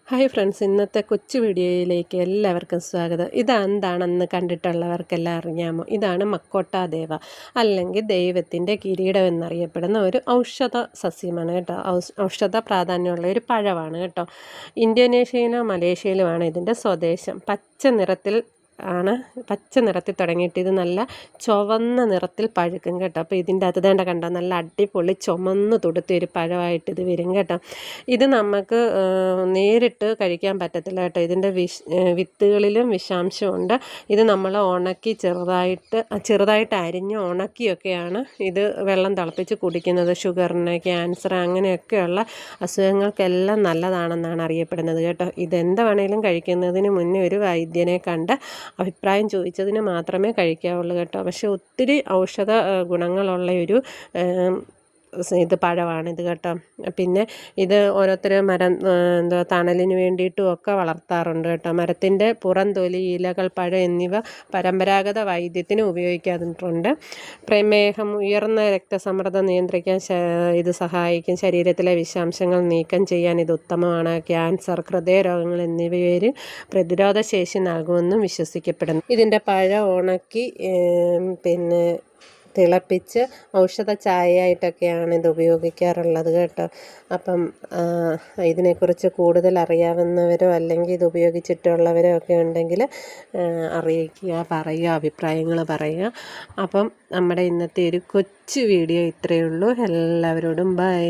Hi friends, ഇന്നത്തെ കൊച്ചു വീഡിയോയിലേക്ക് എല്ലാവർക്കും സ്വാഗതം. ഇതെന്താണെന്ന് കണ്ടിട്ടുള്ളവർക്കെല്ലാം അറിയാമോ? ഇതാണ് മക്കോട്ടാദേവ, അല്ലെങ്കിൽ ദൈവത്തിൻ്റെ കിരീടം എന്നറിയപ്പെടുന്ന ഒരു ഔഷധ സസ്യമാണ് കേട്ടോ. ഔഷധ പ്രാധാന്യമുള്ള ഒരു പഴമാണ് കേട്ടോ. ഇന്തോനേഷ്യയിലും മലേഷ്യയിലുമാണ് ഇതിൻ്റെ സ്വദേശം. പച്ച നിറത്തിൽ തുടങ്ങിയിട്ട് ഇത് നല്ല ചുവന്ന നിറത്തിൽ പഴുക്കും കേട്ടോ. അപ്പോൾ ഇതിൻ്റെ അത് വേണ്ട കണ്ടോ, നല്ല അടിപൊളി ചുമന്ന് തുടുത്തിയ ഒരു പഴമായിട്ട് ഇത് വരും കേട്ടോ. ഇത് നമുക്ക് നേരിട്ട് കഴിക്കാൻ പറ്റത്തില്ല കേട്ടോ. ഇതിൻ്റെ വിത്തുകളിലും വിഷാംശമുണ്ട്. ഇത് നമ്മൾ ഉണക്കി ചെറുതായിട്ട് അരിഞ്ഞ് ഉണക്കിയൊക്കെയാണ് ഇത് വെള്ളം തിളപ്പിച്ച് കുടിക്കുന്നത്. ഷുഗറിന്, ക്യാൻസർ അങ്ങനെയൊക്കെയുള്ള അസുഖങ്ങൾക്കെല്ലാം നല്ലതാണെന്നാണ് അറിയപ്പെടുന്നത് കേട്ടോ. ഇതെന്ത് വേണേലും കഴിക്കുന്നതിന് മുന്നേ ഒരു വൈദ്യനെ കണ്ട് അഭിപ്രായം ചോദിച്ചതിന് മാത്രമേ കഴിക്കാവുള്ളൂ കേട്ടോ. പക്ഷേ ഒത്തിരി ഔഷധ ഗുണങ്ങളുള്ള ഒരു പഴമാണിത് കേട്ടോ. പിന്നെ ഇത് ഓരോരുത്തർ തണലിന് വേണ്ടിയിട്ടും ഒക്കെ വളർത്താറുണ്ട് കേട്ടോ. മരത്തിൻ്റെ പുറം തൊലി, ഇലകൾ, പഴം എന്നിവ പരമ്പരാഗത വൈദ്യത്തിന് ഉപയോഗിക്കാറുണ്ട്. പ്രമേഹം, ഉയർന്ന രക്തസമ്മർദ്ദം നിയന്ത്രിക്കാൻ ഇത് സഹായിക്കും. ശരീരത്തിലെ വിഷാംശങ്ങൾ നീക്കം ചെയ്യാൻ ഇത് ഉത്തമമാണ്. ക്യാൻസർ, ഹൃദയരോഗങ്ങൾ എന്നിവയിൽ പ്രതിരോധ ശേഷി നൽകുമെന്നും വിശ്വസിക്കപ്പെടുന്നു. ഇതിൻ്റെ പഴം ഉണക്കി തിളപ്പിച്ച് ഔഷധ ചായയായിട്ടൊക്കെയാണ് ഇത് ഉപയോഗിക്കാറുള്ളത് കേട്ടോ. അപ്പം ഇതിനെക്കുറിച്ച് കൂടുതൽ അറിയാവുന്നവരോ അല്ലെങ്കിൽ ഇത് ഉപയോഗിച്ചിട്ടുള്ളവരോ ഒക്കെ ഉണ്ടെങ്കിൽ അറിയിക്കുക, പറയുക, അഭിപ്രായങ്ങൾ പറയുക. അപ്പം നമ്മുടെ ഇന്നത്തെ ഒരു കൊച്ചു വീഡിയോ ഇത്രയേ ഉള്ളൂ. എല്ലാവരോടും ബൈ.